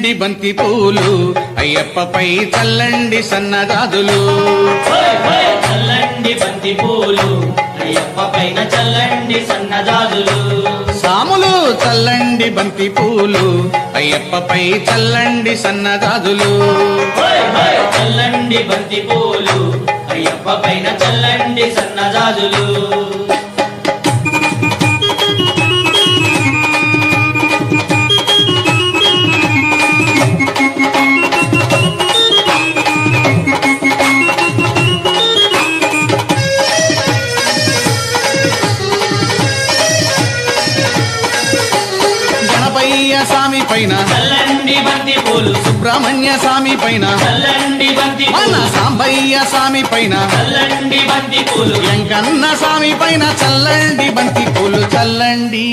చల్లండి బంతి పూలు అయ్యప్పపై చల్లండి సన్నజాజులు చల్లండి బంతి పూలు అయ్యప్ప పైన చల్లండి సన్నజాజులు సాములు చల్లండి బంతి పూలు అయ్యప్పపై చల్లండి సన్నజాజులు చల్లండి బంతి పూలు అయ్యప్ప పైన చల్లండి సన్నజాజులు స్వామి పైన చల్లండి బంతి పూలు సుబ్రహ్మణ్య స్వామి పైన చల్లండి బంతి మన పూలు సాంబయ్య స్వామి పైన చల్లండి బంతి పూలు వెంకన్న స్వామి పైన చల్లండి బంతి పూలు చల్లండి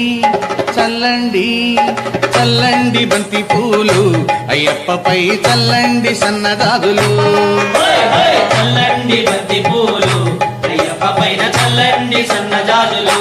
చల్లండి చల్లండి బంతి పూలు అయ్యప్పపై చల్లండి సన్నజాజులు చల్లండి బంతి పూలు అయ్యప్ప పైన చల్లండి సన్నజాజులు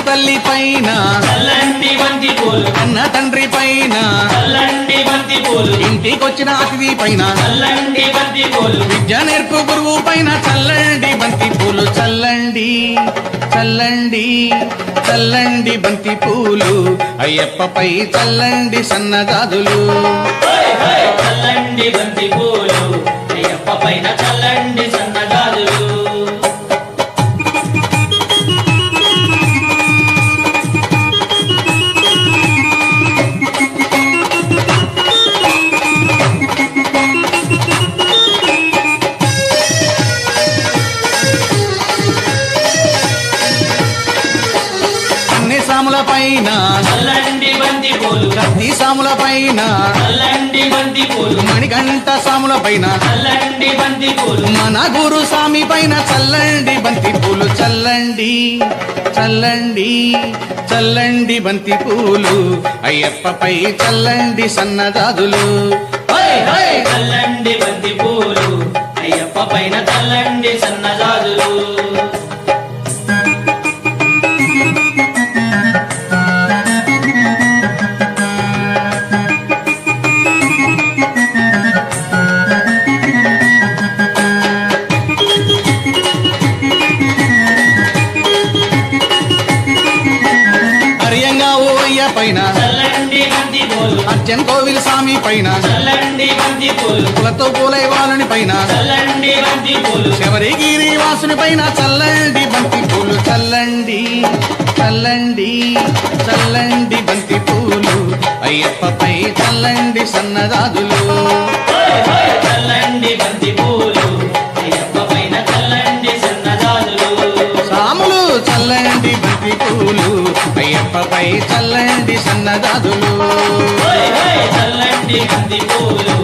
తల్లి పైన చల్లండి బంతి పూలు కన్న తండ్రి పైన చల్లండి బంతి పూలు ఇంటికొచ్చిన అతిథి పైన చల్లండి బంతి పూలు విద్య నేర్పు గురువు పైన చల్లండి బంతి పూలు చల్లండి చల్లండి చల్లండి బంతి పూలు అయ్యప్పపై చల్లండి సన్నజాజులు చల్లండి బంతి పూలు అయ్యప్ప పైన చల్లండి సన్నజాజులు సాముల పైన చల్లండి బంతి పూలు కత్తి సాముల పైన చల్లండి బంతి పూలు మణికంఠ సాముల పైన చల్లండి బంతి పూలు మన గురు స్వామి పైన చల్లండి బంతి పూలు చల్లండి చల్లండి చల్లండి బంతి పూలు అయ్యప్పపై చల్లండి సన్నజాజులు చల్లండి బంతి పూలు అయ్యప్ప పైన చల్లండి సన్నజాజులు పైన చల్లండి బంతి పూలు అర్జన్ కోవిల్ స్వామి పైన చల్లండి బంతి పూలు కులతో పూలైవాలుని పైన చల్లండి బంతి పూలు శబరిగిరి వాసుని పైన చల్లండి బంతి పూలు చల్లండి చల్లండి చల్లండి బంతి పూలు అయ్యప్పపై చల్లండి సన్నజాజులు చల్లండి బంతి పూలు అయ్యప్ప పైన చల్లండి సన్నజాజులు సాములు చల్లండి బంతి పూలు అయ్యప్పపై చల్లండి సన్నజాజులు చల్లండి బంతి పూలు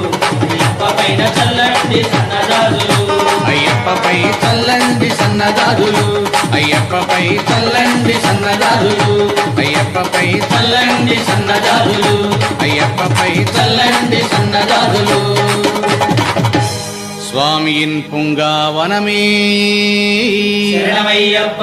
అయ్యప్ప పైన చల్లండి సన్నజాజులు అయ్యప్పపై చల్లండి సన్నజాజులు అయ్యప్పపై చల్లండి సన్నజాజులు అయ్యప్పపై చల్లండి సన్నజాజులు అయ్యప్పపై చల్లండి సన్నజాజులు స్వామిயின் பூங்காவனமே శరణమయ్యప్ప